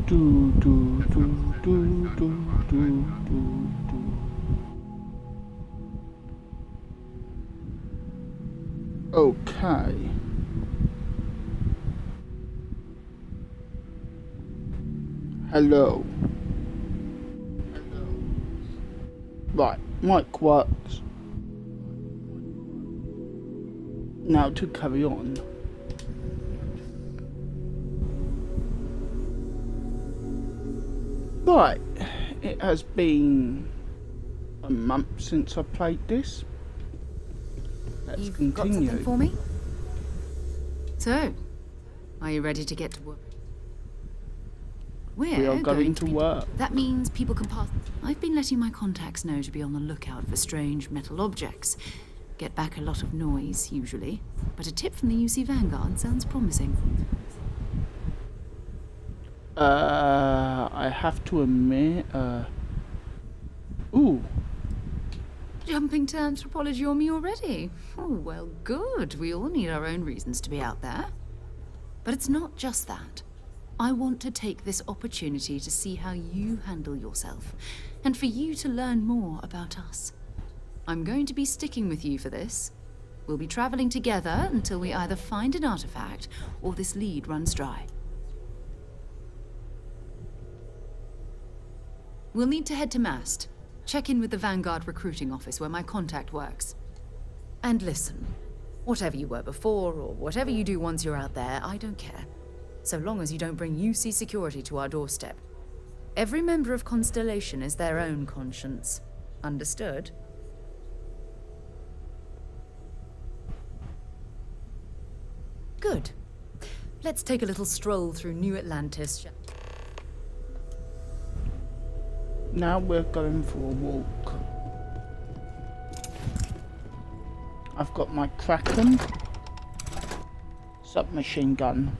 Do, do, do, do, do, do, do, do. Okay. Hello. Right, mic works. Now to carry on. Right, it has been a month since I played this. Let's You've continue. got something for me? So, are you ready to get to work? We are going to work. That means people can pass. I've been letting my contacts know to be on the lookout for strange metal objects. Get back a lot of noise, usually. But a tip from the UC Vanguard sounds promising. I have to admit, ooh. Jumping to anthropology on me already? Oh, well, good. We all need our own reasons to be out there. But it's not just that. I want to take this opportunity to see how you handle yourself, and for you to learn more about us. I'm going to be sticking with you for this. We'll be traveling together until we either find an artifact or this lead runs dry. We'll need to head to Mast. Check in with the Vanguard recruiting office where my contact works. And listen, whatever you were before or whatever you do once you're out there, I don't care. So long as you don't bring UC security to our doorstep. Every member of Constellation is their own conscience. Understood? Good. Let's take a little stroll through New Atlantis. Now we're going for a walk. I've got my Kraken submachine gun.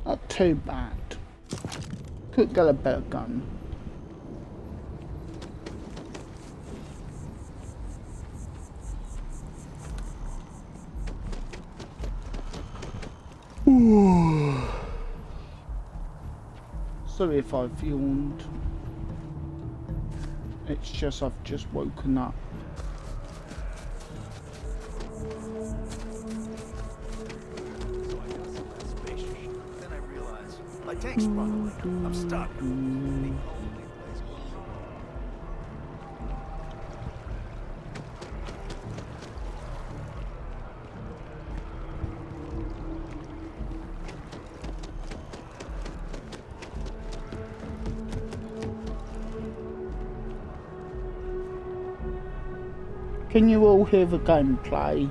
Not too bad. Could get a better gun. Ooh. Sorry if I've yawned. It's just I've just woken up. My tank's running. I'm stuck. Can you all hear the gameplay?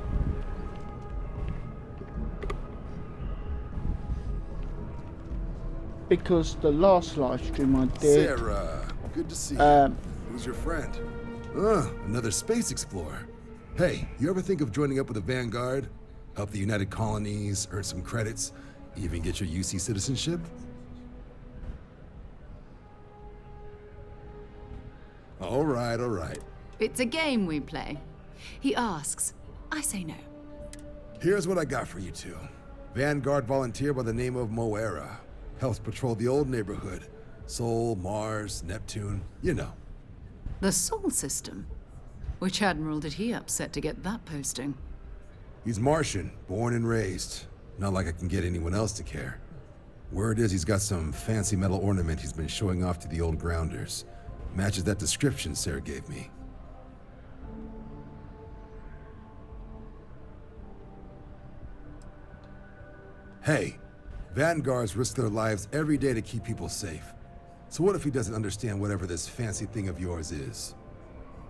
Because the last live stream I did... Sarah, good to see you. Who's your friend? Another space explorer. Hey, you ever think of joining up with the Vanguard? Help the United Colonies, earn some credits, even get your UC citizenship? All right. It's a game we play. He asks, I say no. Here's what I got for you two. Vanguard volunteer by the name of Moera. Helps patrol the old neighborhood. Sol, Mars, Neptune, you know. The Sol system? Which admiral did he upset to get that posting? He's Martian, born and raised. Not like I can get anyone else to care. Word is he's got some fancy metal ornament he's been showing off to the old grounders. Matches that description Sarah gave me. Hey, Vanguards risk their lives every day to keep people safe. So what if he doesn't understand whatever this fancy thing of yours is?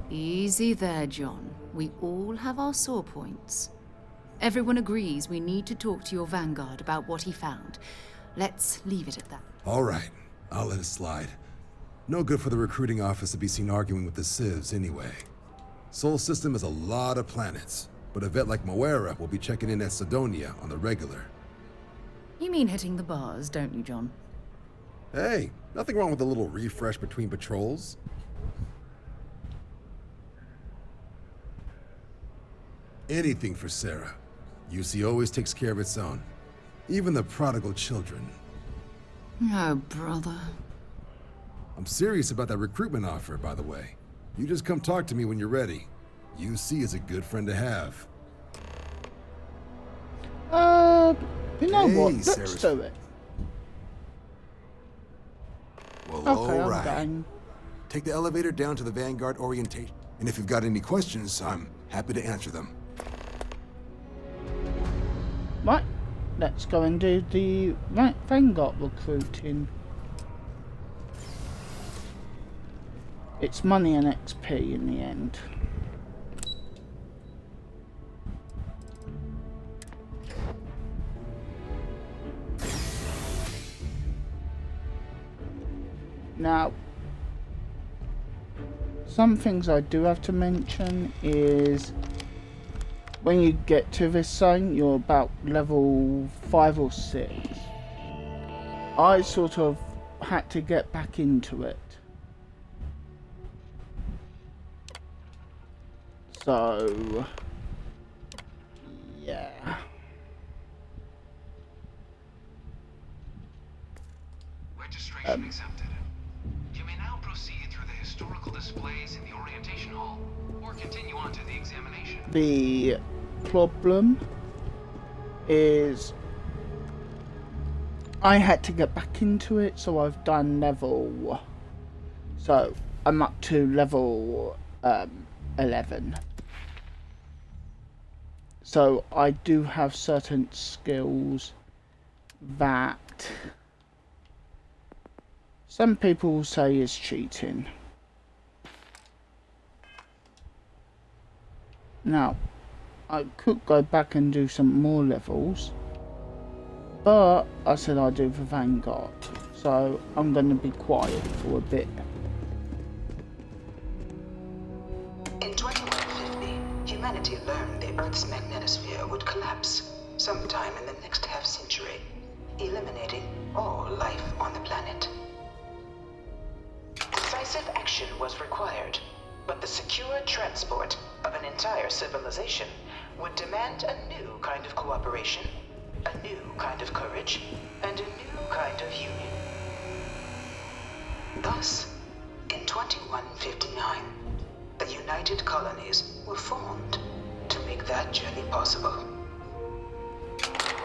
Easy there, John. We all have our sore points. Everyone agrees we need to talk to your Vanguard about what he found. Let's leave it at that. All right, I'll let it slide. No good for the recruiting office to be seen arguing with the civs anyway. Sol system has a lot of planets, but a vet like Moera will be checking in at Sidonia on the regular. You mean hitting the bars, don't you, John? Hey, nothing wrong with a little refresh between patrols. Anything for Sarah. UC always takes care of its own. Even the prodigal children. Oh, brother. I'm serious about that recruitment offer, by the way. You just come talk to me when you're ready. UC is a good friend to have. You know what? Hey, Let's Sarah's- do it. Well, Okay, all I'm right. going. Take the elevator down to the Vanguard orientation. And if you've got any questions, I'm happy to answer them. Right, let's go and do the Vanguard recruiting. It's money and XP in the end. Now, some things I do have to mention is when you get to this zone, you're about level 5 or 6. I sort of had to get back into it. So, yeah. Registration accepted. You may now proceed through the historical displays in the orientation hall, or continue on to the examination. The problem is I had to get back into it, so I've done level. So I'm up to level 11. So I do have certain skills that some people will say is cheating. Now, I could go back and do some more levels, but I said I'd do the Vanguard, so I'm going to be quiet for a bit. In 2150, humanity learned the Earth's magnetosphere would collapse sometime in the next half-century, eliminating all life on the planet. Decisive action was required, but the secure transport of an entire civilization would demand a new kind of cooperation, a new kind of courage, and a new kind of union. Thus, in 2159, the United Colonies were formed to make that journey possible.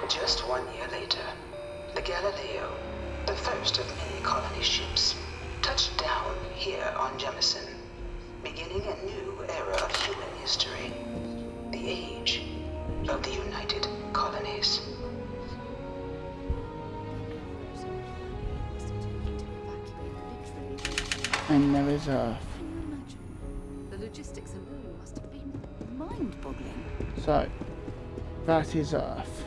Just 1 year later, the Galileo, the first of many colony ships, touched down here on Jemison, beginning a new era of human history, the age of the United Colonies. And there is Earth. The logistics alone must have been mind-boggling. So, that is Earth.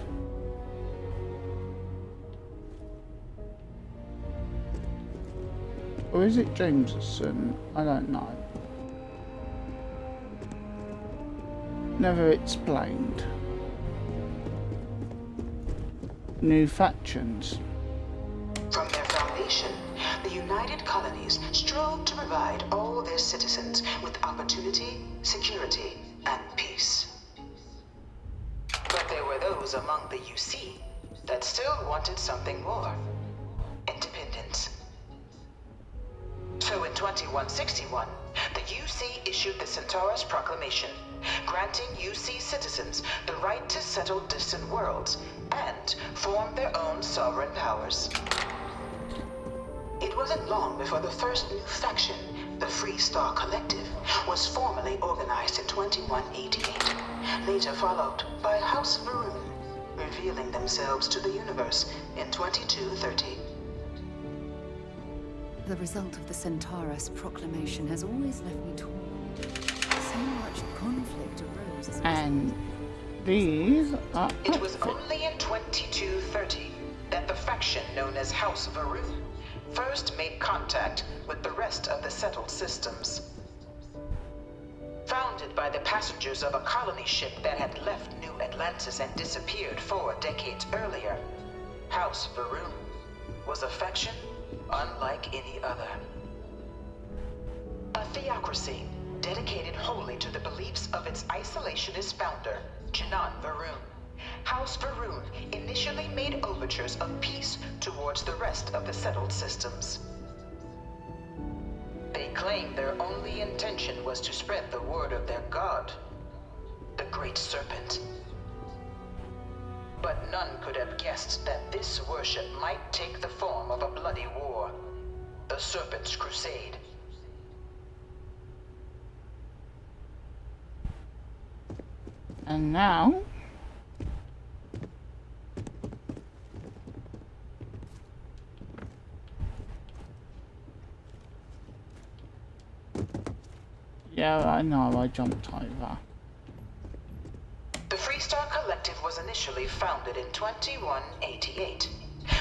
Or is it Jameson? I don't know. Never explained. New factions. From their foundation, the United Colonies strove to provide all their citizens with opportunity, security, and peace. But there were those among the UC that still wanted something more. Independence. So in 2161, the UC issued the Centaurus Proclamation, granting UC citizens the right to settle distant worlds and form their own sovereign powers. It wasn't long before the first new faction, the Free Star Collective, was formally organized in 2188, later followed by House Varun, revealing themselves to the universe in 2230. The result of the Centaurus Proclamation has always left me torn. So much conflict arose as a And these are It was outfits. only in 2230 that the faction known as House Varun first made contact with the rest of the settled systems. Founded by the passengers of a colony ship that had left New Atlantis and disappeared 4 decades earlier, House Varun was a faction unlike any other. A theocracy dedicated wholly to the beliefs of its isolationist founder, Janan Varun. House Varun initially made overtures of peace towards the rest of the settled systems. They claimed their only intention was to spread the word of their god, the Great Serpent. But none could have guessed that this worship might take the form of a bloody war, the Serpent's Crusade. And now... Yeah, I know, I jumped over. The Freestar Collective was initially founded in 2188,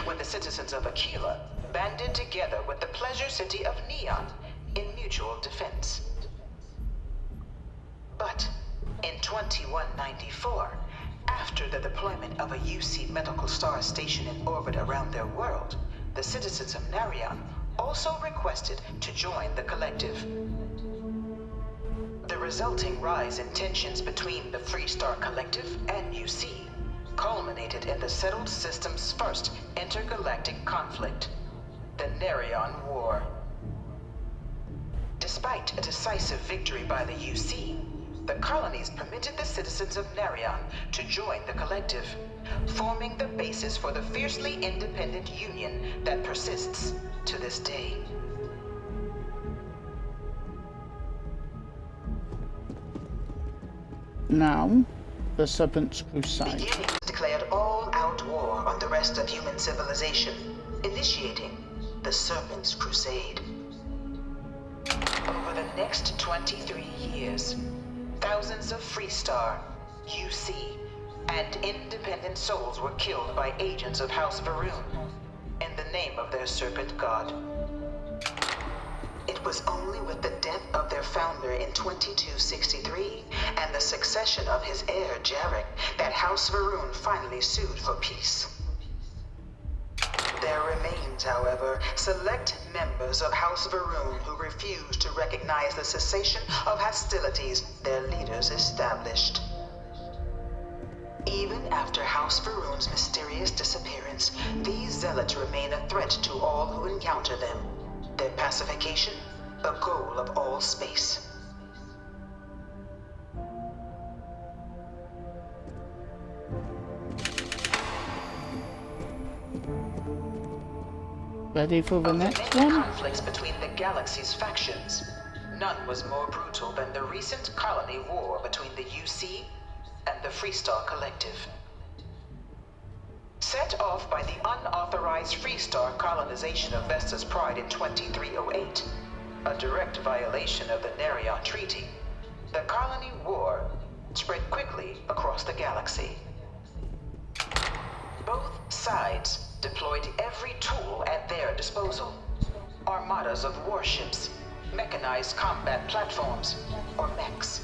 when the citizens of Aquila banded together with the pleasure city of Neon in mutual defense. But in 2194, after the deployment of a UC medical star station in orbit around their world, the citizens of Narion also requested to join the collective. The resulting rise in tensions between the Freestar Collective and UC culminated in the settled system's first intergalactic conflict, the Narion War. Despite a decisive victory by the UC, the colonies permitted the citizens of Narion to join the collective, forming the basis for the fiercely independent union that persists to this day. Now, the Serpent's Crusade. Beginnings declared all-out war on the rest of human civilization, initiating the Serpent's Crusade. Over the next 23 years, thousands of Freestar, UC, and independent souls were killed by agents of House Varun in the name of their serpent god. It was only with the death of their founder in 2263 and the succession of his heir, Jarek, that House Varun finally sued for peace. There remains, however, select members of House Varun who refuse to recognize the cessation of hostilities their leaders established. Even after House Varun's mysterious disappearance, these zealots remain a threat to all who encounter them. Their pacification, a goal of all space. Ready for the Of next many one? conflicts between the galaxy's factions, none was more brutal than the recent colony war between the UC and the Freestar Collective. Set off by the unauthorized Freestar colonization of Vesta's Pride in 2308, a direct violation of the Narion Treaty, the colony war spread quickly across the galaxy. Both sides deployed every tool at their disposal. Armadas of warships, mechanized combat platforms, or mechs,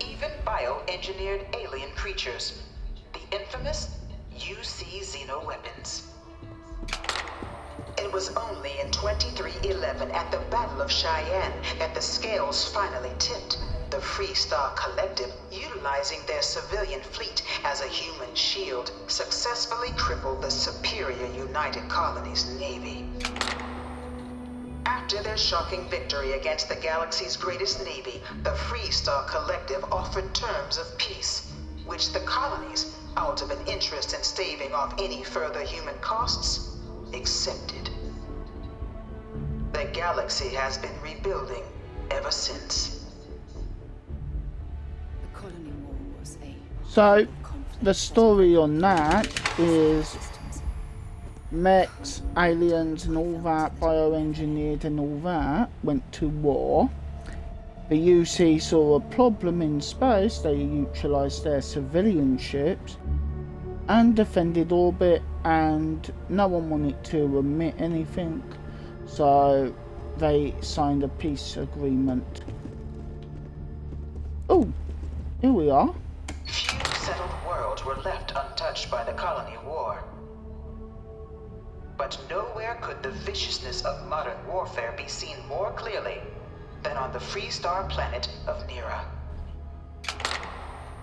even bioengineered alien creatures, the infamous UC xeno-weapons. It was only in 2311 at the Battle of Cheyenne that the scales finally tipped, the Freestar Collective, utilizing their civilian fleet as a human shield, successfully crippled the superior United Colonies Navy. After their shocking victory against the galaxy's greatest navy, the Freestar Collective offered terms of peace, which the colonies, out of an interest in staving off any further human costs, accepted. The galaxy has been rebuilding ever since. The colony war was a So, conflict the story on that is systems. mechs, aliens and all that, bioengineered and all that, went to war. The UC saw a problem in space, they utilised their civilian ships and defended orbit, and no one wanted to admit anything, so they signed a peace agreement. Oh, here we are. Few settled worlds were left untouched by the colony war. But nowhere could the viciousness of modern warfare be seen more clearly than on the Freestar planet of Nira.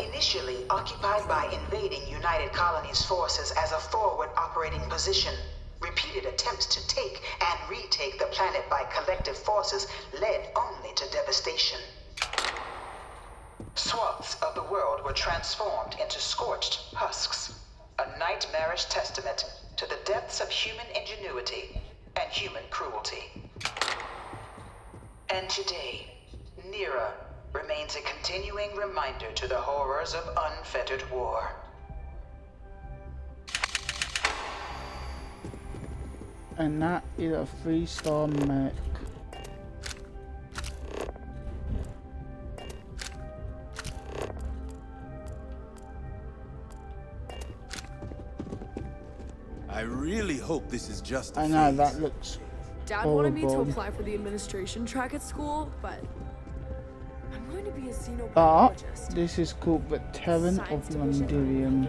Initially occupied by invading United Colonies forces as a forward operating position, repeated attempts to take and retake the planet by collective forces led only to devastation. Swaths of the world were transformed into scorched husks, a nightmarish testament to the depths of human ingenuity and human cruelty. And today, Nira remains a continuing reminder to the horrors of unfettered war. And that is a 3-star mech. I really hope this is just a I know, phase. that looks Dad wanted me to horrible. apply for the administration track at school, but I'm going to be a But xenobiologist. this is called Veteran of Londinium.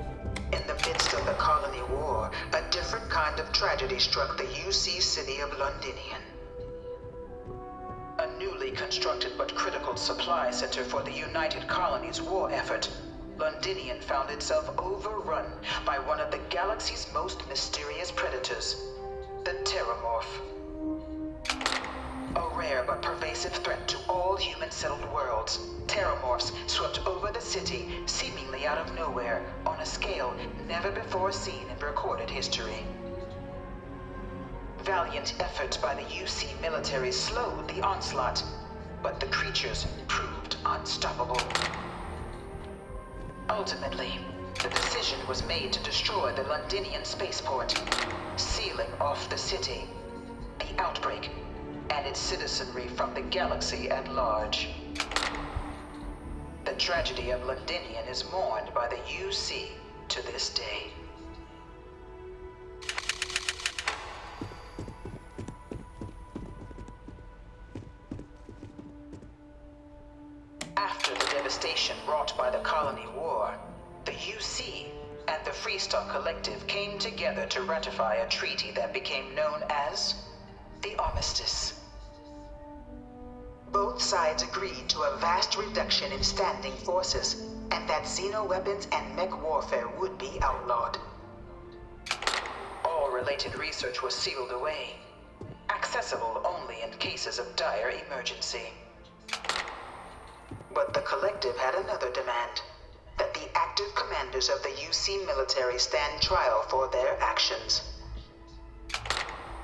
In the midst of the colony war, a different kind of tragedy struck the UC city of Londinian. A newly constructed but critical supply center for the United Colonies war effort, Londinian found itself overrun by one of the galaxy's most mysterious predators, the Terramorph. A rare but pervasive threat to all human-settled worlds, Terramorphs swept over the city, seemingly out of nowhere, on a scale never before seen in recorded history. Valiant efforts by the UC military slowed the onslaught, but the creatures proved unstoppable. Ultimately, the decision was made to destroy the Londinian spaceport, sealing off the city, the outbreak, and its citizenry from the galaxy at large. The tragedy of Londinian is mourned by the UC to this day. After the devastation wrought by the colony war, the UC and the Freestar Collective came together to ratify a treaty that became known as the Armistice. Both sides agreed to a vast reduction in standing forces, and that xenoweapons and mech warfare would be outlawed. All related research was sealed away, accessible only in cases of dire emergency. But the Collective had another demand, that the active commanders of the UC military stand trial for their actions.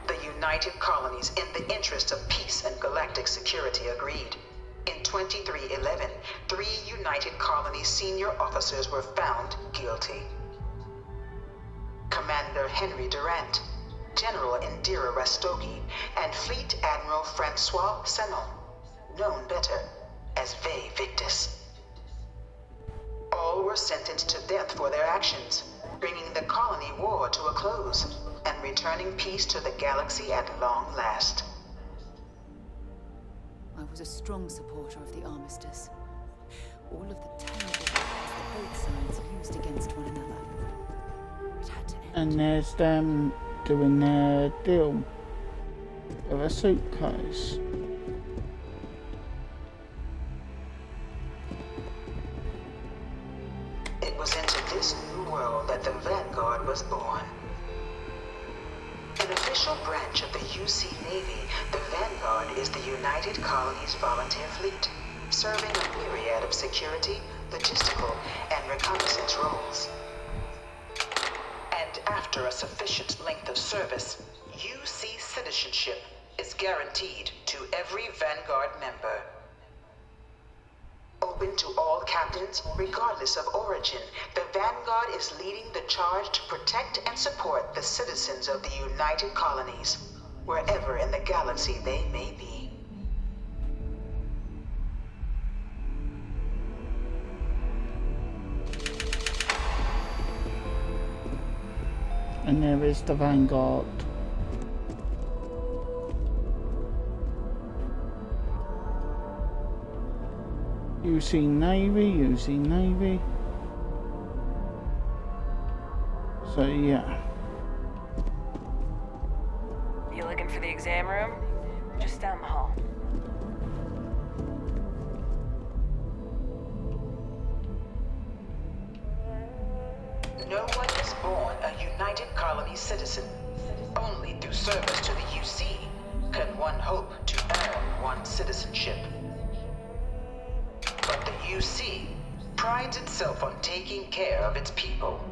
The United Colonies, in the interest of peace and galactic security, agreed. In 2311, 3 United Colonies senior officers were found guilty. Commander Henry Durant, General Indira Rastogi, and Fleet Admiral Francois Sanon, known better as Ve Victus. All were sentenced to death for their actions, bringing the colony war to a close and returning peace to the galaxy at long last. I was a strong supporter of the armistice. All of the terrible weapons that both sides used against one another. It had to end. And there's them doing their deal with a suitcase. It was into this new world that the Vanguard was born. An official branch of the UC Navy, the Vanguard is the United Colonies Volunteer Fleet, serving a myriad of security, logistical, and reconnaissance roles. And after a sufficient length of service, UC citizenship is guaranteed to every Vanguard member. Open to all captains, regardless of origin, the Vanguard is leading the charge to protect and support the citizens of the United Colonies, wherever in the galaxy they may be. And there is the Vanguard. UC Navy. So yeah. You looking for the exam room? Just down the hall. No one is born a United Colony citizen. Only through service to the UC can one hope to earn one's citizenship. But the UC prides itself on taking care of its people.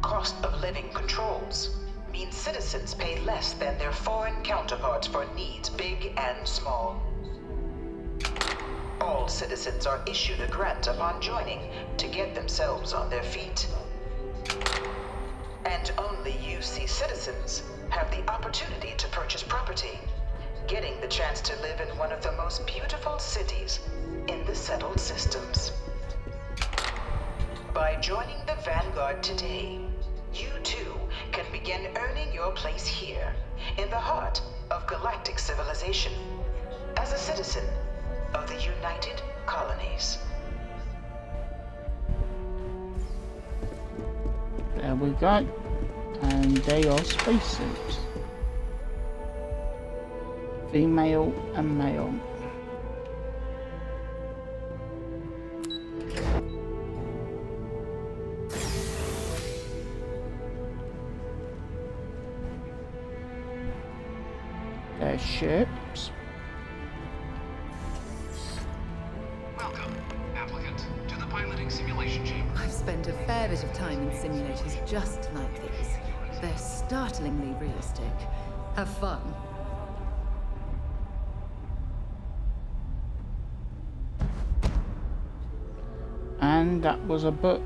Cost of living controls mean citizens pay less than their foreign counterparts for needs big and small. All citizens are issued a grant upon joining to get themselves on their feet. And only UC citizens have the opportunity to purchase property, getting the chance to live in one of the most beautiful cities in the settled systems. By joining the Vanguard today, you too can begin earning your place here, in the heart of galactic civilization, as a citizen of the United Colonies. There we go. And they are spacesuits. Female and male. Their ships. Welcome, applicant, to the piloting simulation chamber. I've spent a fair bit of time in simulators just like these. They're startlingly realistic. Have fun. And that was a book.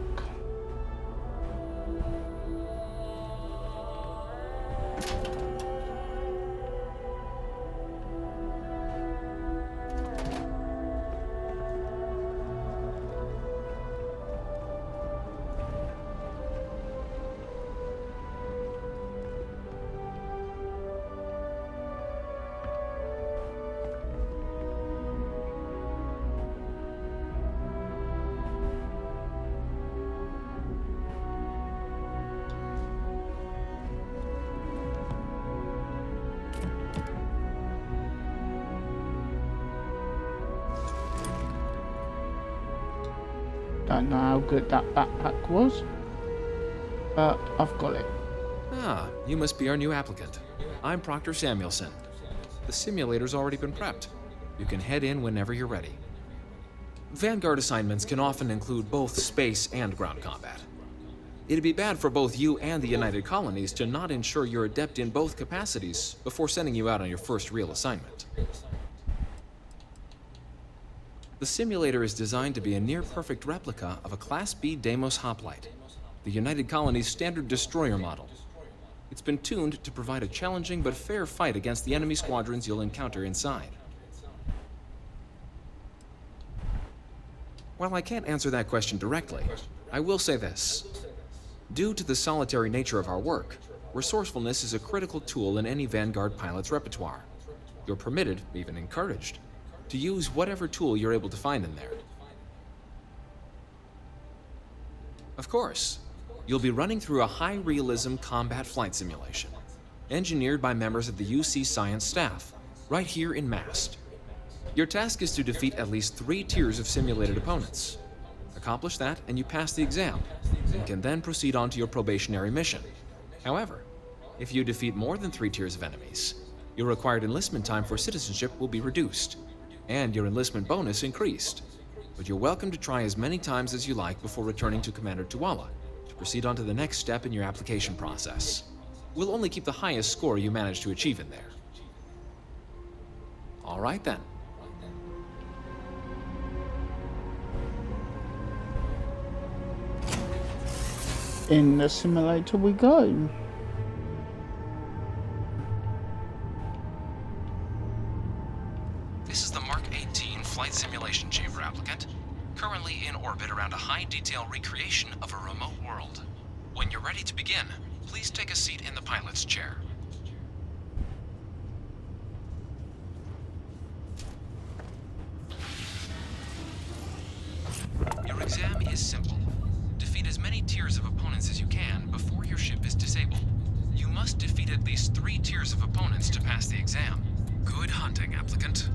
Don't know how good that backpack was, but I've got it. Ah, you must be our new applicant. I'm Proctor Samuelson. The simulator's already been prepped. You can head in whenever you're ready. Vanguard assignments can often include both space and ground combat. It'd be bad for both you and the United Colonies to not ensure you're adept in both capacities before sending you out on your first real assignment. The simulator is designed to be a near-perfect replica of a Class B Deimos hoplite, the United Colony's standard destroyer model. It's been tuned to provide a challenging but fair fight against the enemy squadrons you'll encounter inside. While I can't answer that question directly, I will say this. Due to the solitary nature of our work, resourcefulness is a critical tool in any Vanguard pilot's repertoire. You're permitted, even encouraged, to use whatever tool you're able to find in there. Of course, you'll be running through a high-realism combat flight simulation, engineered by members of the UC science staff, right here in Mast. Your task is to defeat at least 3 tiers of simulated opponents. Accomplish that, and you pass the exam, and can then proceed on to your probationary mission. However, if you defeat more than 3 tiers of enemies, your required enlistment time for citizenship will be reduced, and your enlistment bonus increased. But you're welcome to try as many times as you like before returning to Commander Tuala to proceed on to the next step in your application process. We'll only keep the highest score you manage to achieve in there. All right then. In the simulator we go. This is the Mark 18 Flight Simulation Chamber applicant, currently in orbit around a high-detail recreation of a remote world. When you're ready to begin, please take a seat in the pilot's chair. Your exam is simple. Defeat as many tiers of opponents as you can before your ship is disabled. You must defeat at least 3 tiers of opponents to pass the exam. Good hunting, applicant.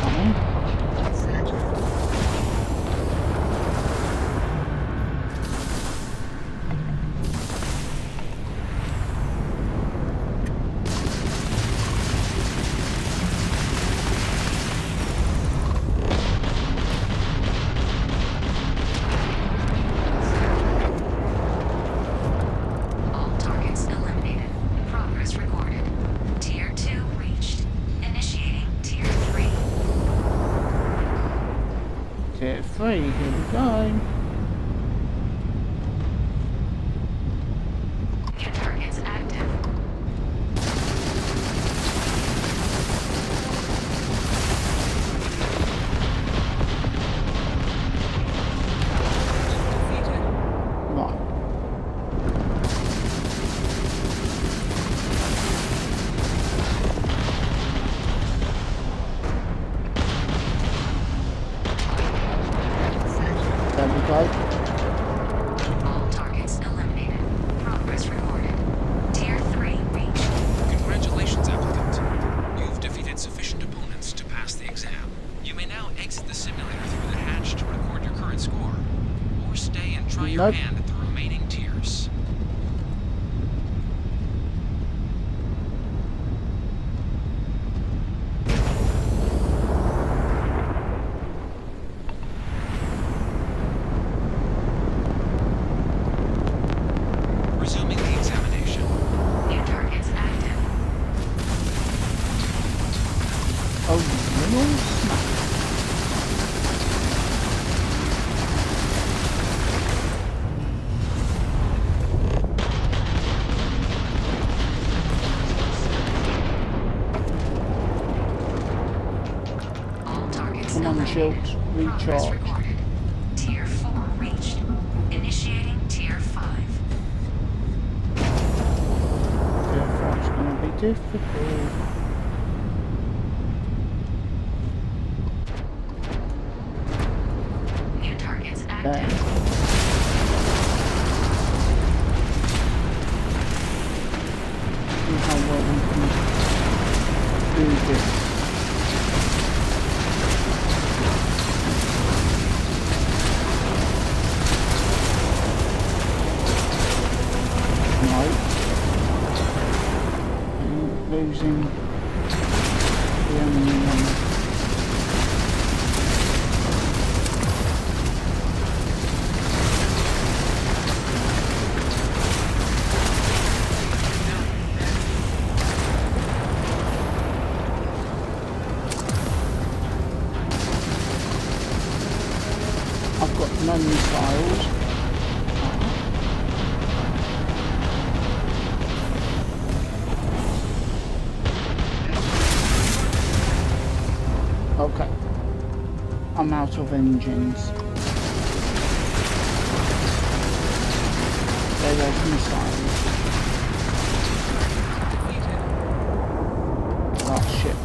coming. All targets eliminated. Progress recorded. Tier 2 reached. Initiating Tier 3. Tier 3, here we go. New targets active. Right. There we go. All targets eliminated. Progress recorded. Tier 3 reached. Congratulations, applicant. You've defeated sufficient opponents to pass the exam. You may now exit the simulator through the hatch to record your current score, or stay and try your Nope. hand at the remaining tiers. Resuming the examination. New targets active. Oh, little snap. All targets Come on, eliminated. Shields, Progress recharge. recorded. Tier 4 reached. Initiating Tier 5. Tier 5's gonna be difficult. New targets There. active. See how well we can do this. No. I'm losing the enemy one. I've got no missiles. Okay. I'm out of engines. There goes missiles. Oh shit.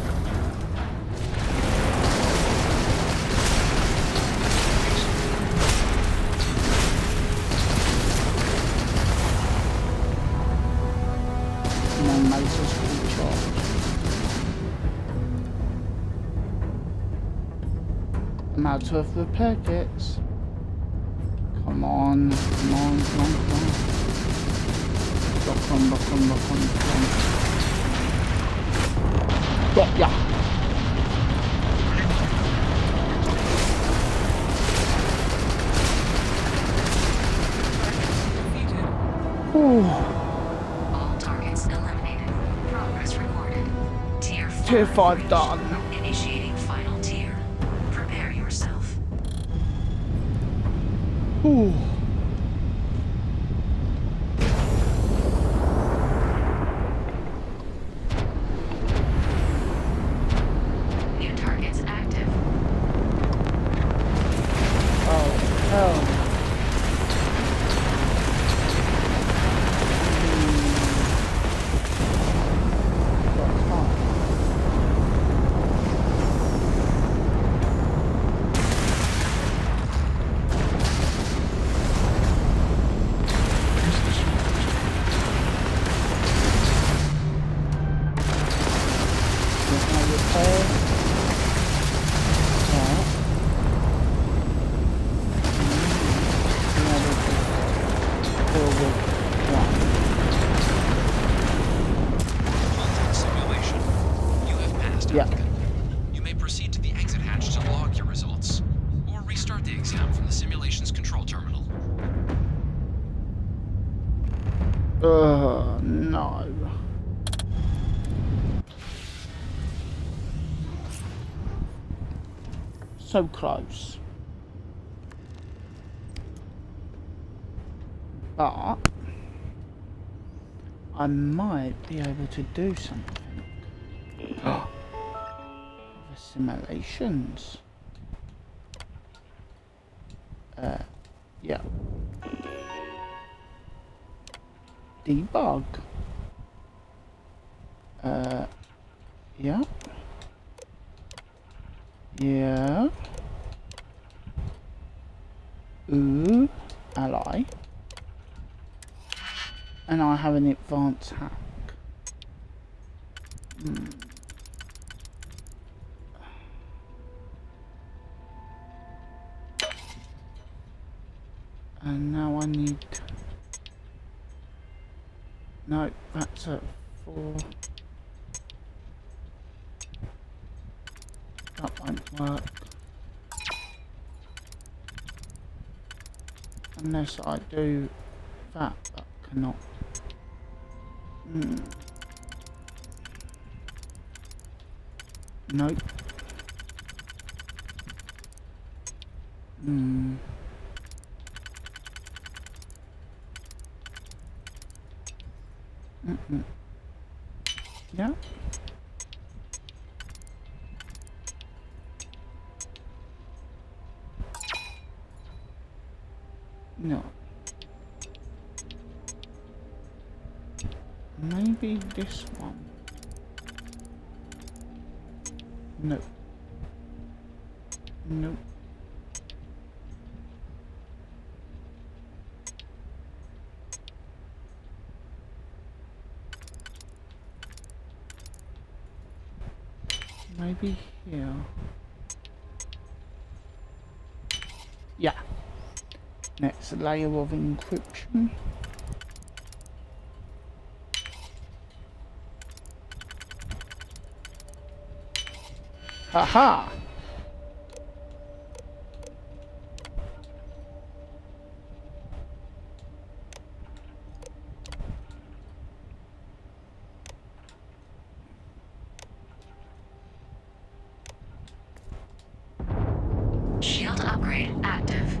No lasers recharged. I'm out of repair kits. Come on, come on, come on, come on. Lock on, lock on, lock on, lock on. Got ya! Ooh. All targets eliminated. Progress recorded. Tier 5. Tier 5 reached. done. Initiating final tier. Prepare yourself. Ooh. New targets active. Oh, hell. That's fine. No. So close. But I might be able to do something. The simulations. Yeah. Debug. Yeah. Yeah. Ooh, ally. And I have an advanced hack. And now I need... No, that's a 4. That won't work. Unless I do that, but cannot. Nope. Yeah. No. Maybe this one. No. Nope. Maybe here. Yeah. Next layer of encryption. Haha! Shield upgrade active.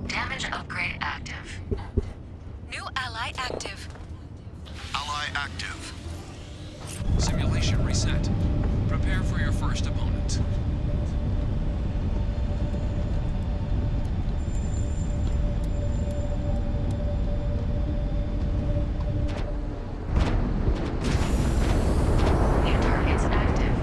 Damage upgrade active. New ally active. Ally active. Simulation reset. Prepare for your first opponent. New targets active.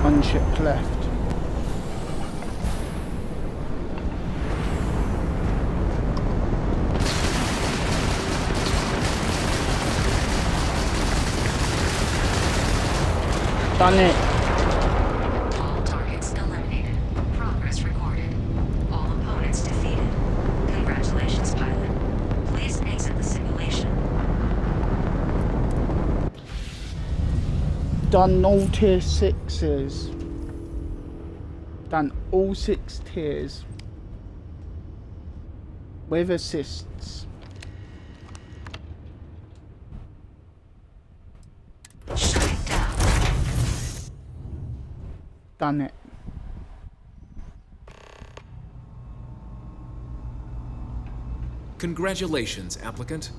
One ship left. Done it. All targets eliminated. Progress recorded. All opponents defeated. Congratulations, pilot. Please exit the simulation. Done all tier 6s. Done all 6 tiers. With assists. done it. Congratulations, applicant.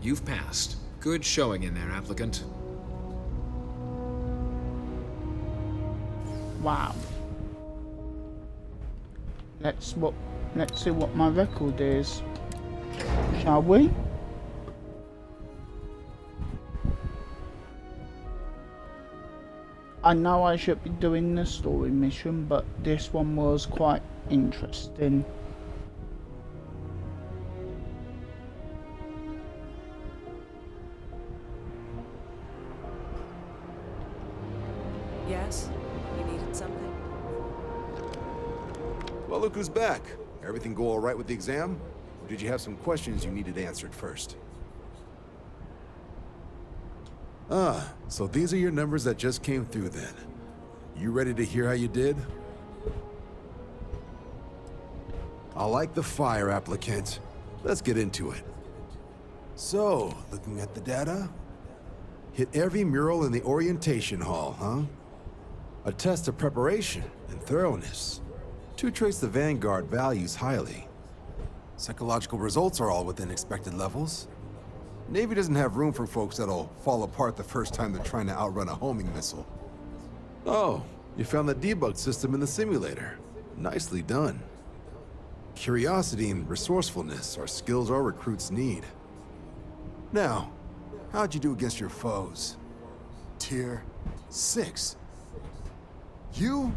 You've passed. Good showing in there, applicant. Wow. Let's see what my record is. Shall we? I know I should be doing the story mission, but this one was quite interesting. Yes? You needed something? Well, look who's back. Everything go all right with the exam? Or did you have some questions you needed answered first? Ah, so these are your numbers that just came through then. You ready to hear how you did? I like the fire, applicant. Let's get into it. So, looking at the data, hit every mural in the orientation hall, huh? A test of preparation and thoroughness. To trace the Vanguard values highly. Psychological results are all within expected levels. Navy doesn't have room for folks that'll fall apart the first time they're trying to outrun a homing missile. Oh, you found the debug system in the simulator. Nicely done. Curiosity and resourcefulness are skills our recruits need. Now, how'd you do against your foes? Tier 6. You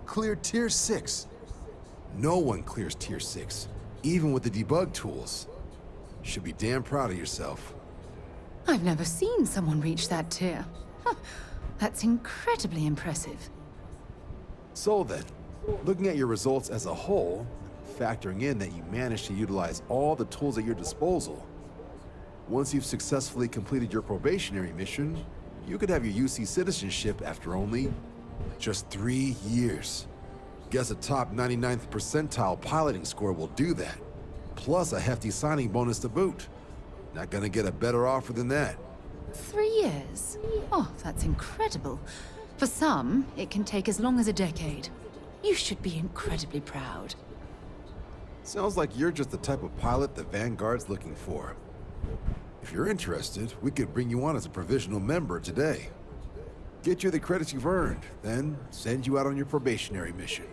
cleared Tier 6. No one clears Tier 6, even with the debug tools. Should be damn proud of yourself. I've never seen someone reach that tier. Huh, that's incredibly impressive. So then, looking at your results as a whole, factoring in that you managed to utilize all the tools at your disposal, once you've successfully completed your probationary mission, you could have your UC citizenship after only just 3 years. Guess a top 99th percentile piloting score will do that. Plus a hefty signing bonus to boot. Not gonna get a better offer than that. 3 years? Oh, that's incredible. For some, it can take as long as a decade. You should be incredibly proud. Sounds like you're just the type of pilot the Vanguard's looking for. If you're interested, we could bring you on as a provisional member today. Get you the credits you've earned, then send you out on your probationary mission.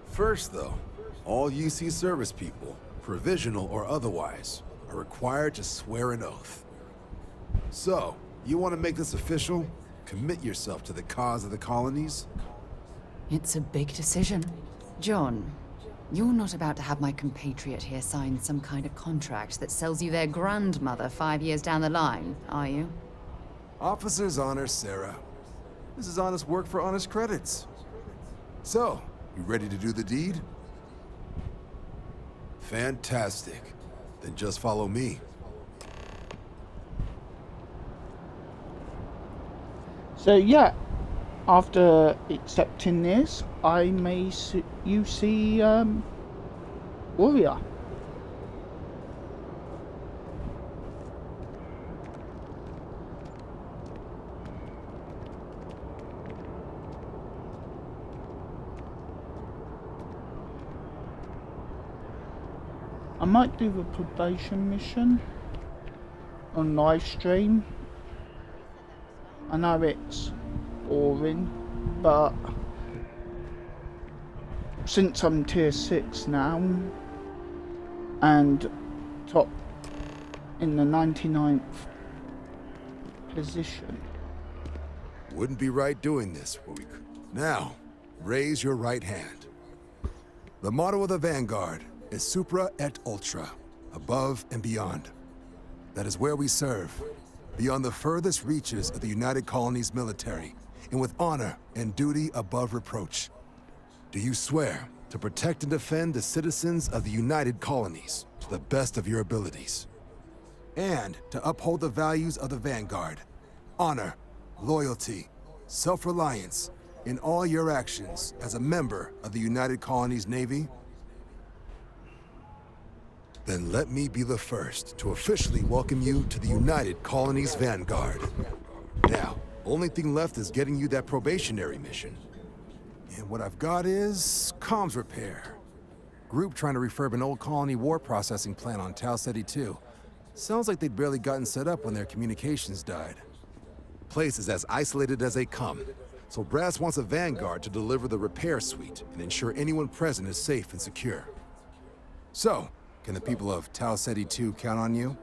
First, though, all UC service people, provisional or otherwise, are required to swear an oath. So, you want to make this official? Commit yourself to the cause of the colonies? It's a big decision. John, you're not about to have my compatriot here sign some kind of contract that sells you their grandmother 5 years down the line, are you? Officer's honor, Sarah. This is honest work for honest credits. So, you ready to do the deed? Fantastic. Then just follow me. So yeah, after accepting this, I may UC warrior. I might do the probation mission on live stream. I know it's boring, but since I'm tier 6 now and top in the 99th position. Wouldn't be right doing this. Now, raise your right hand. The motto of the Vanguard is Supra et Ultra, above and beyond. That is where we serve, beyond the furthest reaches of the United Colonies military, and with honor and duty above reproach. Do you swear to protect and defend the citizens of the United Colonies to the best of your abilities? And to uphold the values of the Vanguard, honor, loyalty, self-reliance, in all your actions as a member of the United Colonies Navy? Then let me be the first to officially welcome you to the United Colonies Vanguard. Now, only thing left is getting you that probationary mission. And what I've got is comms repair. Group trying to refurb an old colony war processing plant on Tau Ceti 2. Sounds like they'd barely gotten set up when their communications died. Place is as isolated as they come, so Brass wants a vanguard to deliver the repair suite and ensure anyone present is safe and secure. So, can the people of Tau Ceti 2 count on you?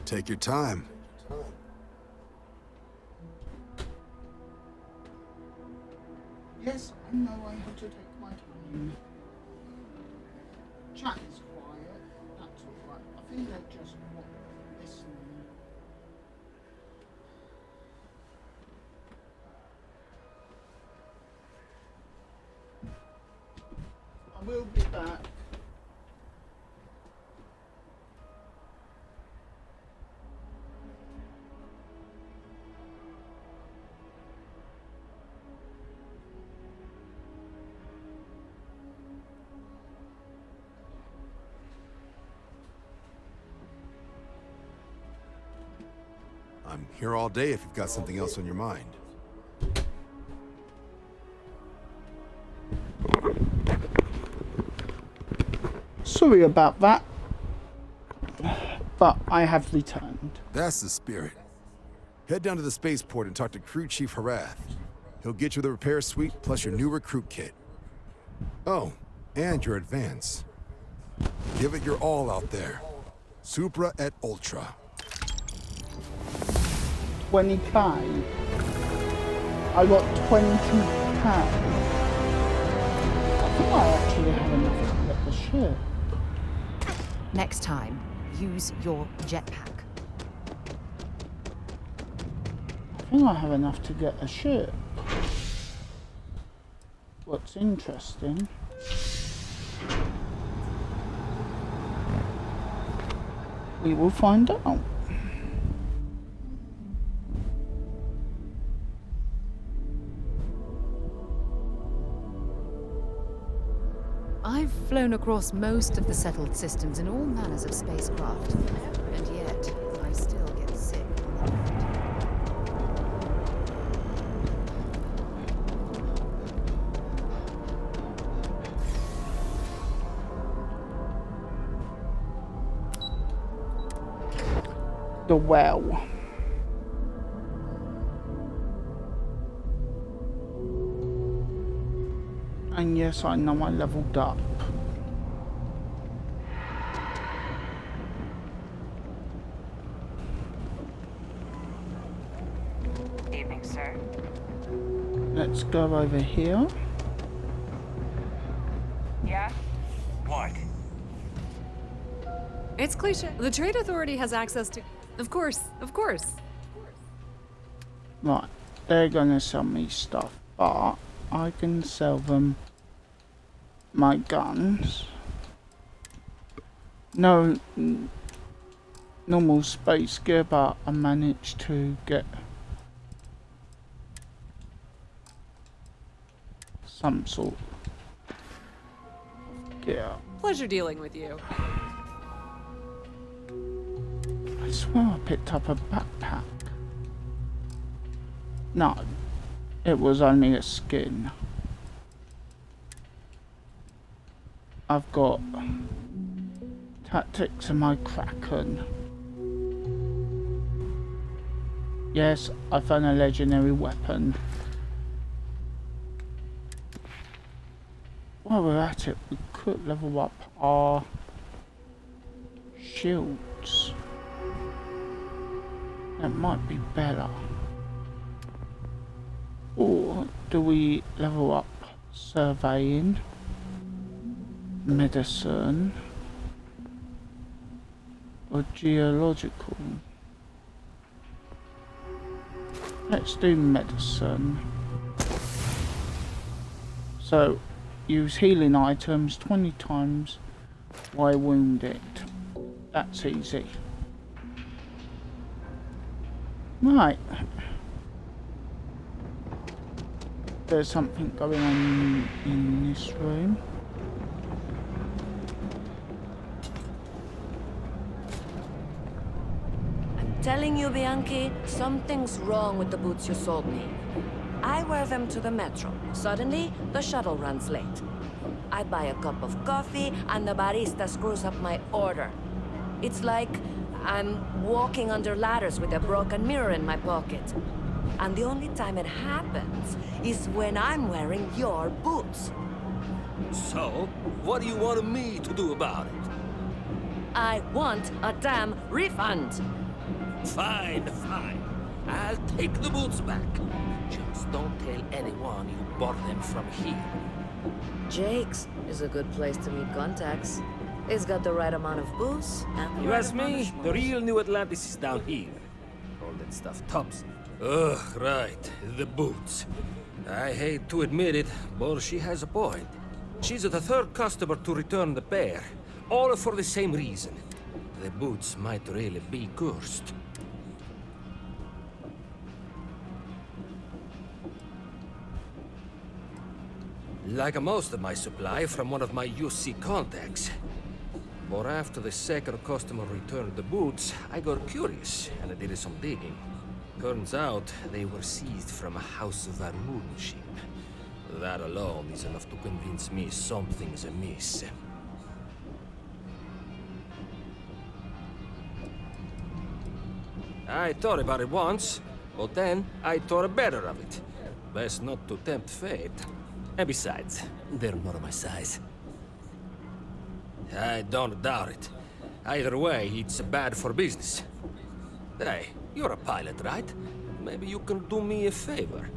Take your time. Yes, I know I have to take my time. Chat is quiet, that's alright. I think they just want listening. I will be back. I'm here all day if you've got something else on your mind. Sorry about that, but I have returned. That's the spirit. Head down to the spaceport and talk to Crew Chief Harath. He'll get you the repair suite plus your new recruit kit. Oh, and your advance. Give it your all out there. Supra et Ultra. 20k. I got 20k. I think I actually have enough to get the ship. Next time, use your jetpack. I think I have enough to get a ship. What's interesting, we will find out. I've flown across most of the settled systems in all manners of spacecraft, and yet I still get sick on the ground. The well. And yes, I know I leveled up. Evening, sir. Let's go over here. Yeah? What? It's cliche. The Trade Authority has access to... Of course, of course. Right, they're gonna sell me stuff, but I can sell them my guns. No normal space gear, but I managed to get some sort of gear. Pleasure dealing with you. I swear I picked up a backpack. No, it was only a skin. I've got tactics in my Kraken. Yes, I found a legendary weapon. While we're at it, we could level up our shields. That might be better. Or do we level up surveying, medicine, or geological. Let's do medicine. So, use healing items 20 times while wounded. That's easy. Right. There's something going on in this room. I'm telling you, Bianchi, something's wrong with the boots you sold me. I wear them to the metro. Suddenly, the shuttle runs late. I buy a cup of coffee, and the barista screws up my order. It's like I'm walking under ladders with a broken mirror in my pocket. And the only time it happens is when I'm wearing your boots. So, what do you want me to do about it? I want a damn refund. Fine, fine. I'll take the boots back. Just don't tell anyone you bought them from here. Jake's is a good place to meet contacts. It's got the right amount of booze and the You right ask amount of me, the schmooze. real New Atlantis is down here. All that stuff tops. Ugh, right. The boots. I hate to admit it, but she has a point. She's the third customer to return the pair. All for the same reason. The boots might really be cursed. Like most of my supply from one of my UC contacts. But after the second customer returned the boots, I got curious and I did some digging. Turns out they were seized from a House of Varun ship. That alone is enough to convince me something's amiss. I thought about it once, but then I thought better of it. Best not to tempt fate. And besides, they're not my size. I don't doubt it. Either way, it's bad for business. Hey, you're a pilot, right? Maybe you can do me a favor.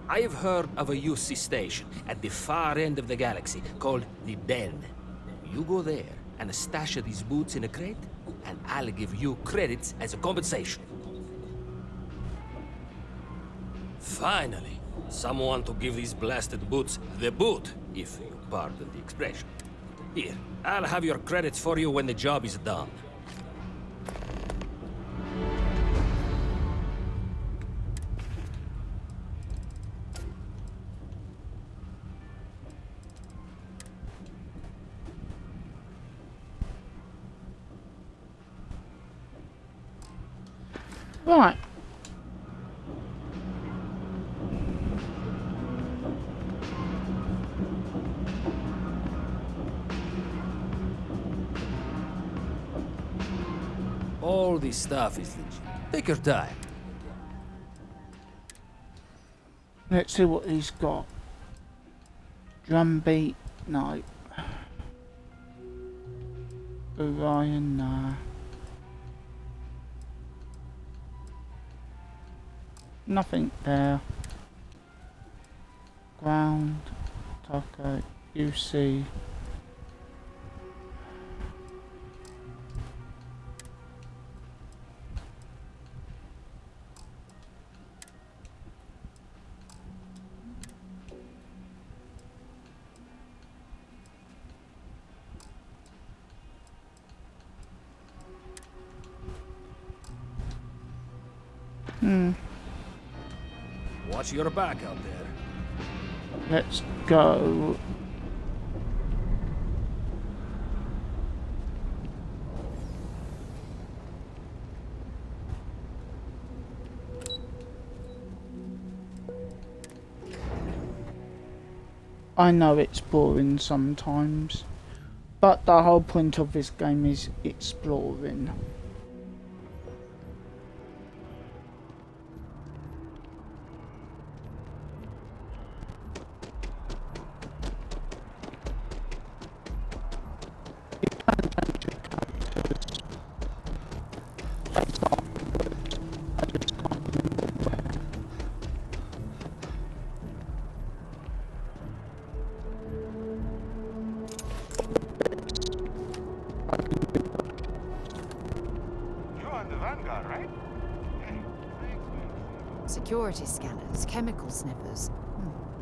I've heard of a UC station at the far end of the galaxy called the Den. You go there and stash these boots in a crate, and I'll give you credits as a compensation. Finally, someone to give these blasted boots the boot, if you pardon the expression. Here, I'll have your credits for you when the job is done. Right. All this stuff is legit. Take your time. Let's see what he's got. Drum beat, no. Orion, nah. Nothing there. Ground, Taco, UC. Watch your back out there. Let's go. I know it's boring sometimes, but the whole point of this game is exploring. security scanners, chemical sniffers.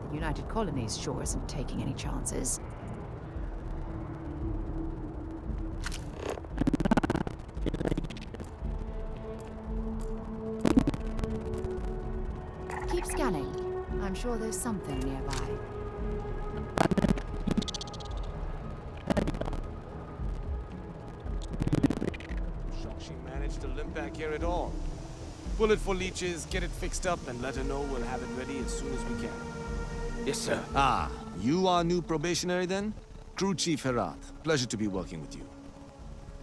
The United Colonies sure isn't taking any chances. Keep scanning. I'm sure there's something nearby. Shocked she managed to limp back here at all. Pull it for leeches, get it fixed up, and let her know we'll have it ready as soon as we can. Yes, sir. Ah, you are new probationary then? Crew Chief Herat. Pleasure to be working with you.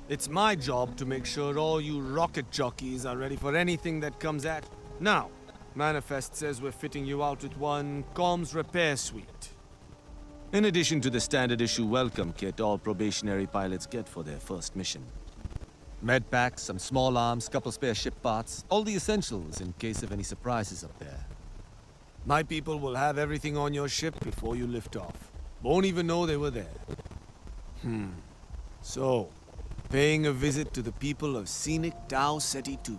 It's my job to make sure all you rocket jockeys are ready for anything that comes at. Now, Manifest says we're fitting you out with one comms repair suite. In addition to the standard issue welcome kit all probationary pilots get for their first mission. Med packs, some small arms, couple spare ship parts, all the essentials in case of any surprises up there. My people will have everything on your ship before you lift off. Won't even know they were there. So, paying a visit to the people of scenic Tau Ceti 2.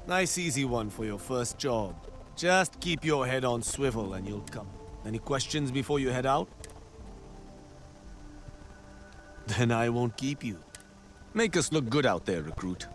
Nice easy one for your first job. Just keep your head on swivel and you'll come. Any questions before you head out? Then I won't keep you. Make us look good out there, recruit.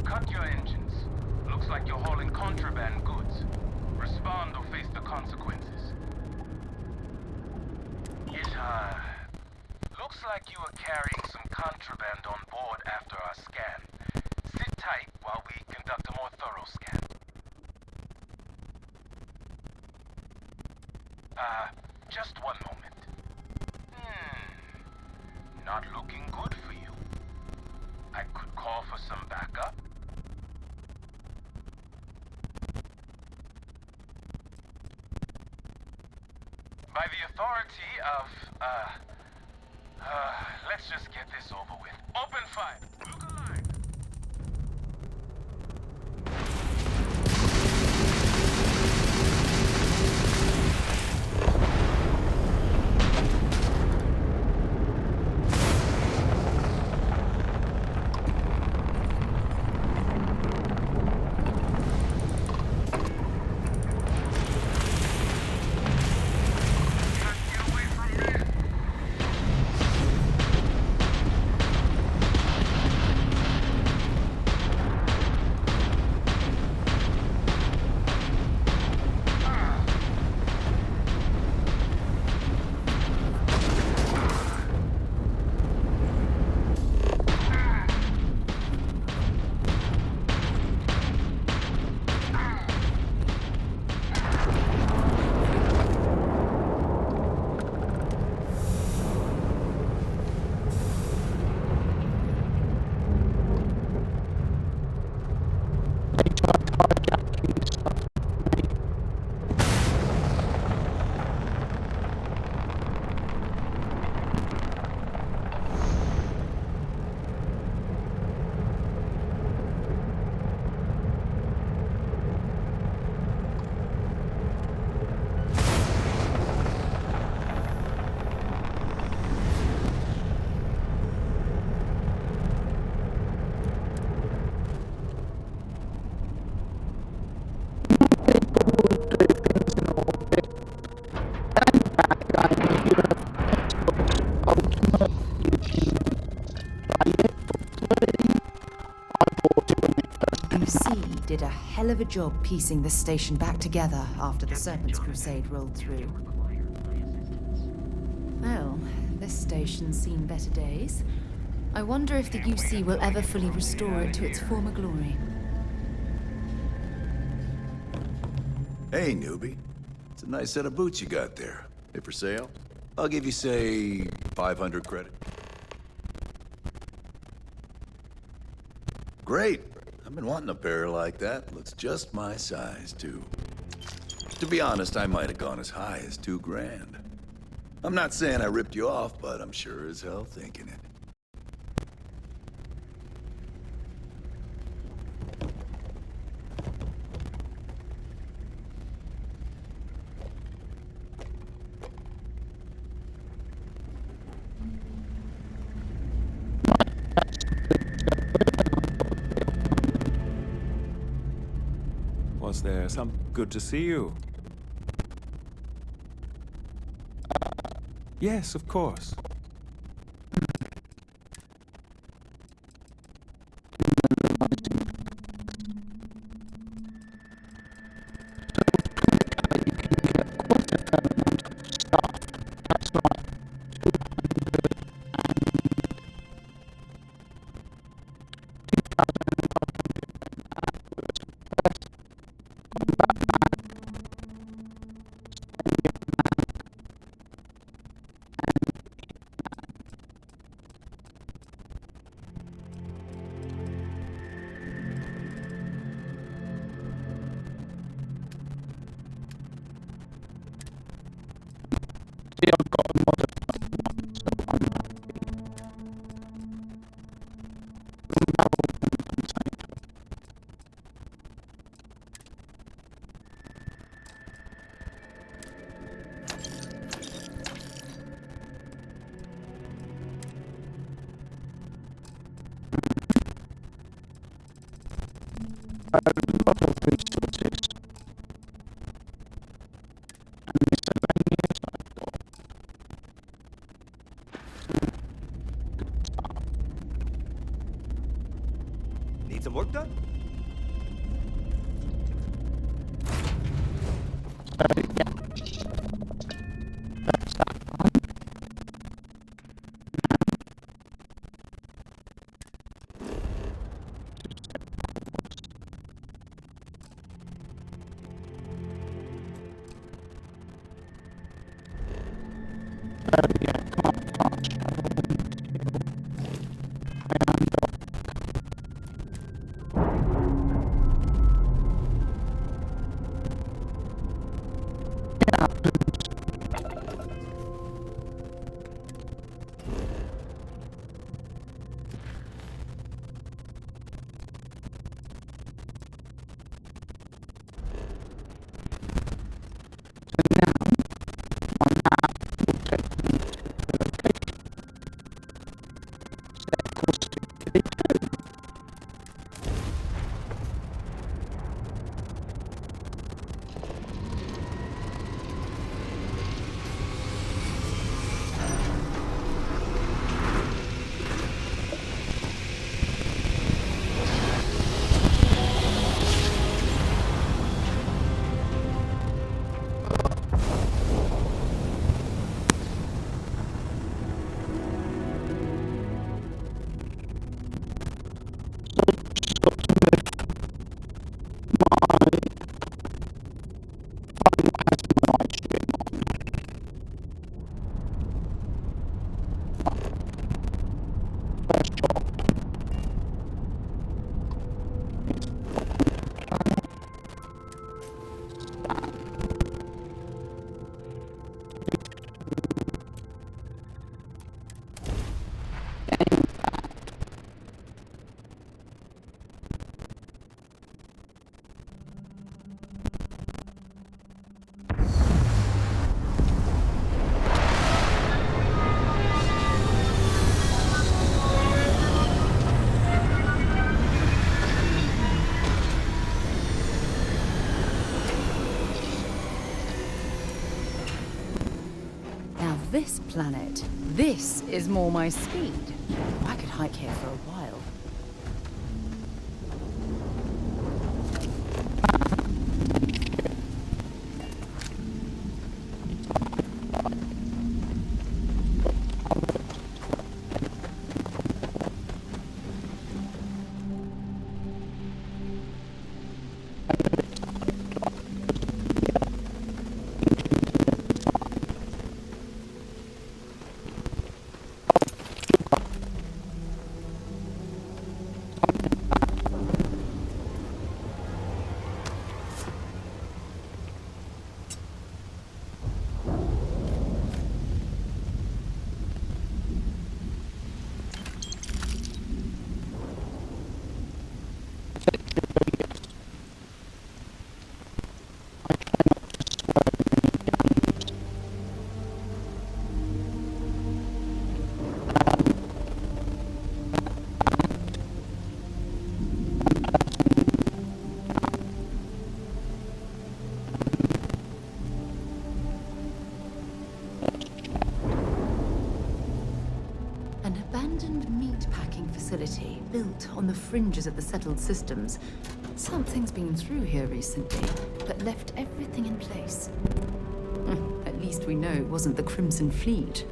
Cut your engines. Looks like you're hauling contraband goods. Respond or face the consequences. Looks like you were carrying some contraband on board after our scan. Sit tight while we conduct a more thorough scan. Just one moment. Not looking good for you. I could call for some backup. By the authority of, let's just get this over with. Open fire! Look alive! Ultimate, you can play it for free. I bought it when it first came out. UC did a hell of a job piecing this station back together after the Serpent's Crusade rolled through. Well, this station's seen better days. I wonder if the UC will ever fully restore it to its former glory. Hey, newbie. It's a nice set of boots you got there. They for sale? I'll give you, say, 500 credit. Great. I've been wanting a pair like that. Looks just my size, too. To be honest, I might have gone as high as $2,000. I'm not saying I ripped you off, but I'm sure as hell thinking it. Was there some good to see you? Yes, of course. Need some work done? of this planet. This is more my speed. I could hike here for a while. Facility built on the fringes of the settled systems. Something's been through here recently, but left everything in place. At least we know it wasn't the Crimson Fleet.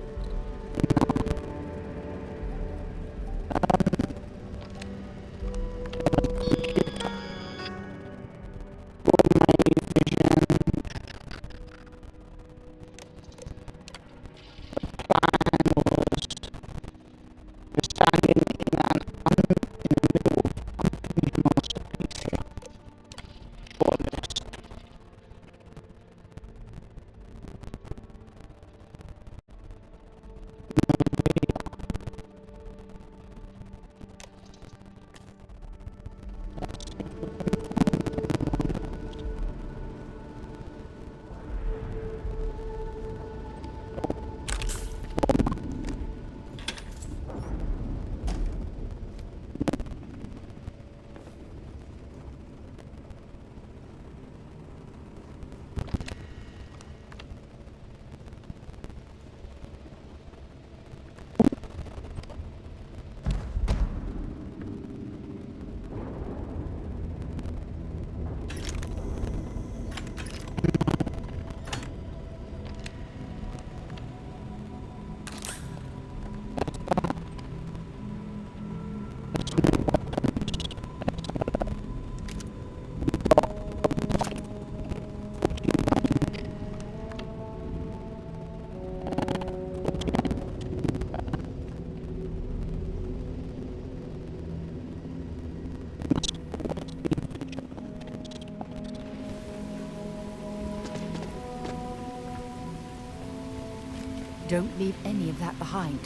Don't leave any of that behind.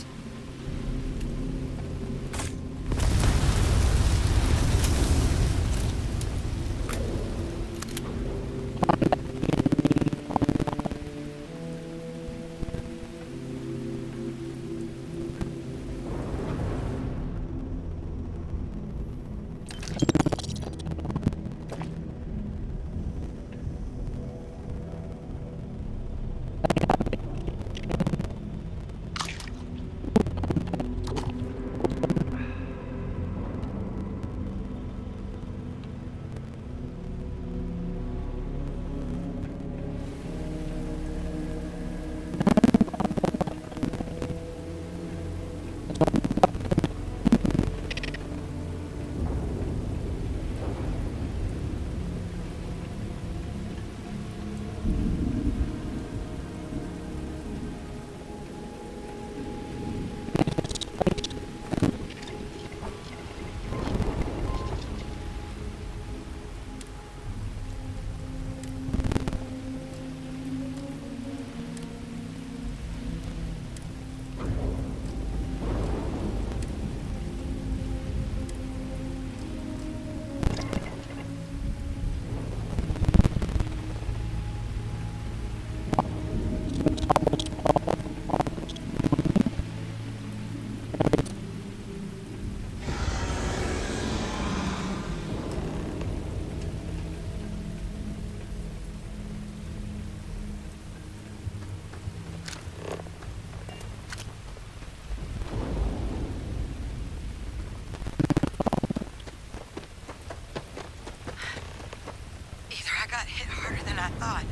I thought.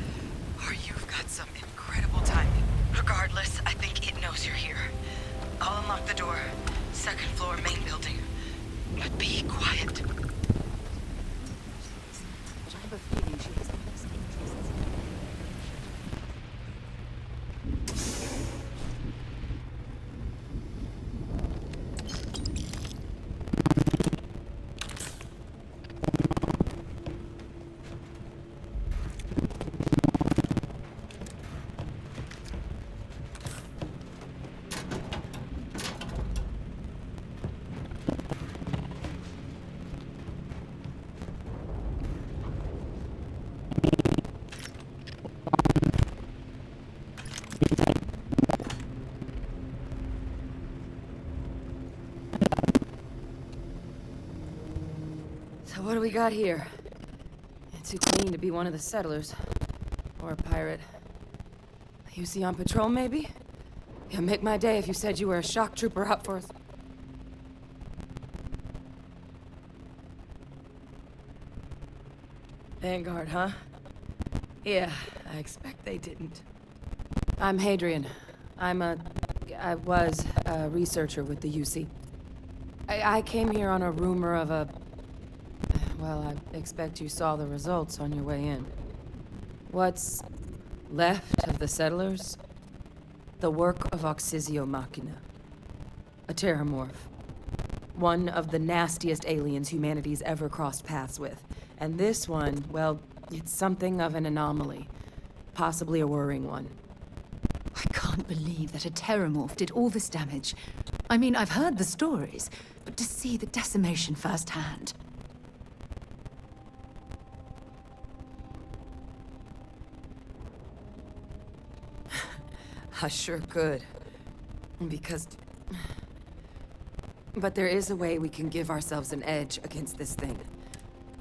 Or you've got some incredible timing. Regardless, I think it knows you're here. I'll unlock the door. Second floor, main building. But be quiet. But I have a feeling she has the best interests. So what do we got here? Too clean to be one of the settlers. Or a pirate. You see on patrol, maybe? Yeah, make my day if you said you were a shock trooper out for us. Vanguard, huh? Yeah, I expect they didn't. I'm Hadrian. I was a researcher with the UC. I came here on a rumor of a... Well, I expect you saw the results on your way in. What's left of the settlers? The work of Oxysio Machina. A terramorph. One of the nastiest aliens humanity's ever crossed paths with. And this one, well, it's something of an anomaly. Possibly a worrying one. I can't believe that a terramorph did all this damage. I mean, I've heard the stories, but to see the decimation firsthand. I sure could. Because... But there is a way we can give ourselves an edge against this thing.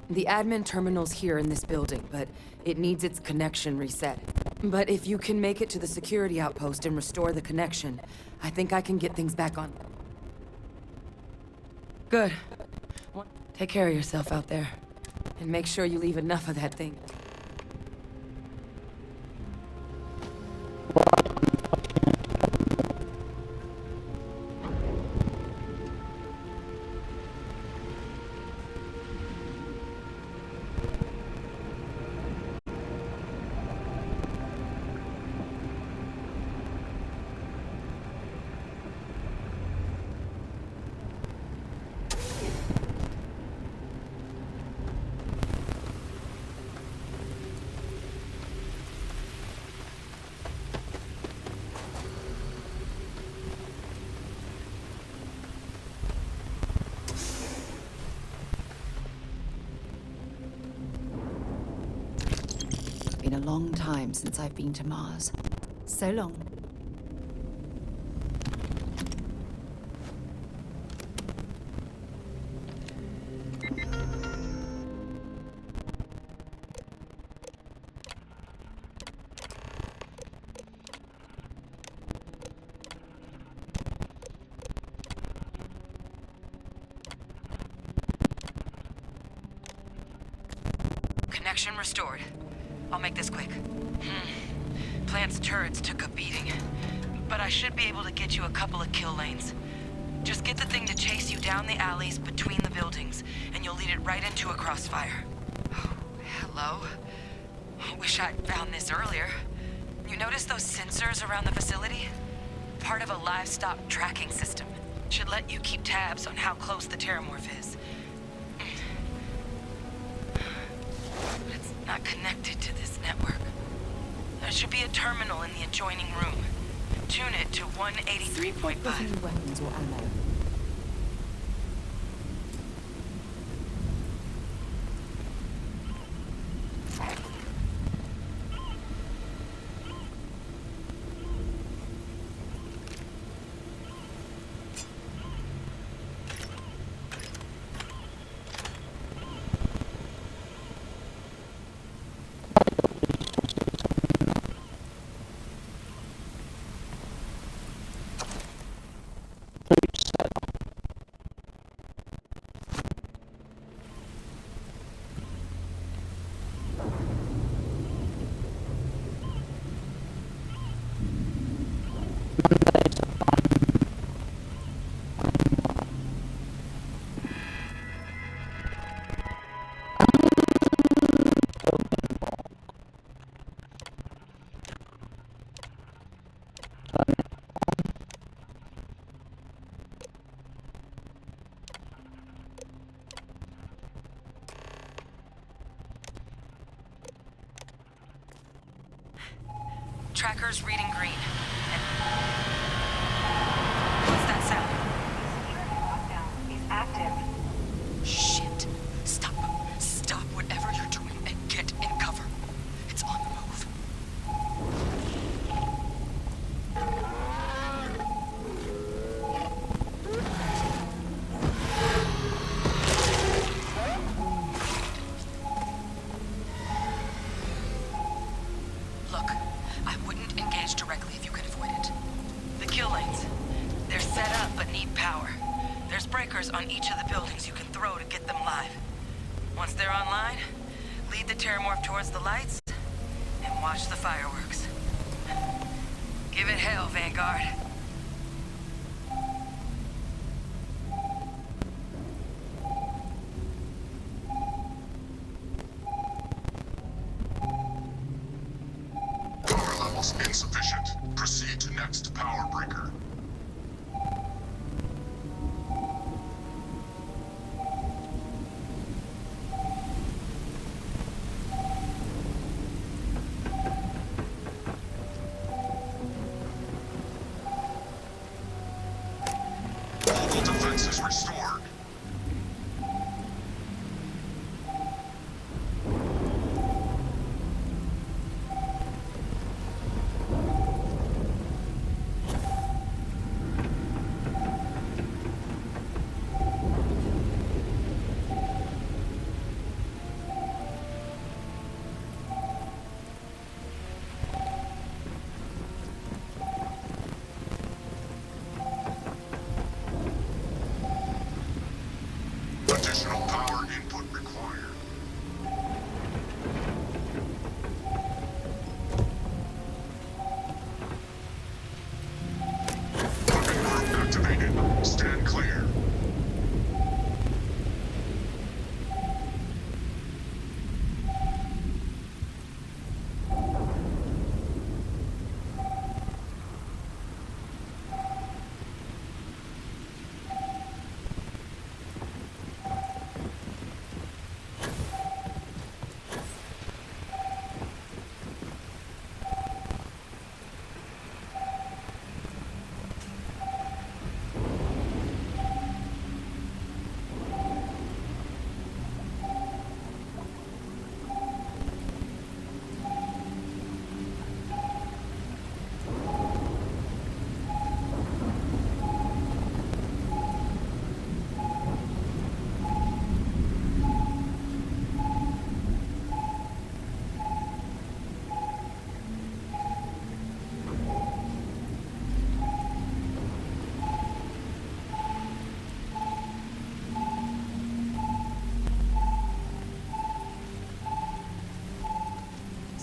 The admin terminal's here in this building, but it needs its connection reset. But if you can make it to the security outpost and restore the connection, I think I can get things back on. Good. Take care of yourself out there. And make sure you leave enough of that thing. Been a long time since I've been to Mars. So long. Connection restored. I'll make this quick. Plant's turrets took a beating, but I should be able to get you a couple of kill lanes. Just get the thing to chase you down the alleys between the buildings, and you'll lead it right into a crossfire. Oh, hello? Wish I'd found this earlier. You notice those sensors around the facility? Part of a livestock tracking system. Should let you keep tabs on how close the terramorph is. But it's not connected to this network. There should be a terminal in the adjoining room. Tune it to 183.5. Weapons or ammo. Tracker's reading green. What's that sound? He's active. Shit. Stop. Stop whatever you're doing and get in cover. It's on the move. Look, I wouldn't engage directly if you could avoid it. The kill lanes. They're set up but need power. There's breakers on each of the buildings you can throw to get them live. Once they're online, lead the Terramorph towards the lights and watch the fireworks. Give it hell, Vanguard. Power levels insufficient. Proceed to next power breaker. All defenses restored. Additional power input required. Weapon group activated. Stand clear.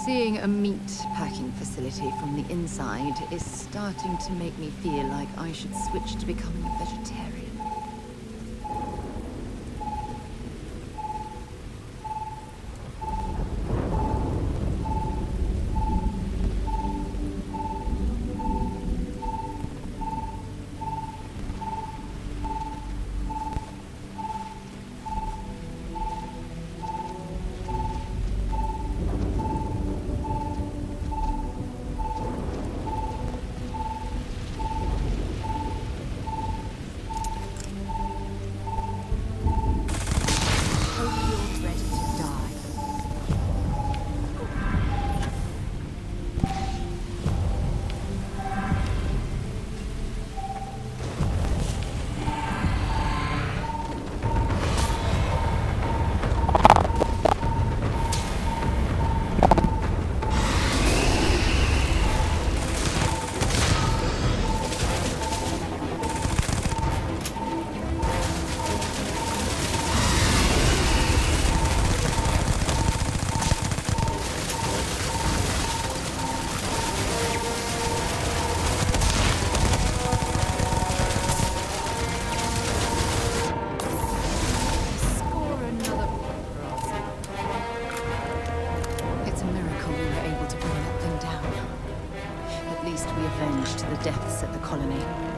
Seeing a meat packing facility from the inside is starting to make me feel like I should switch to becoming a vegetarian. deaths at the colony.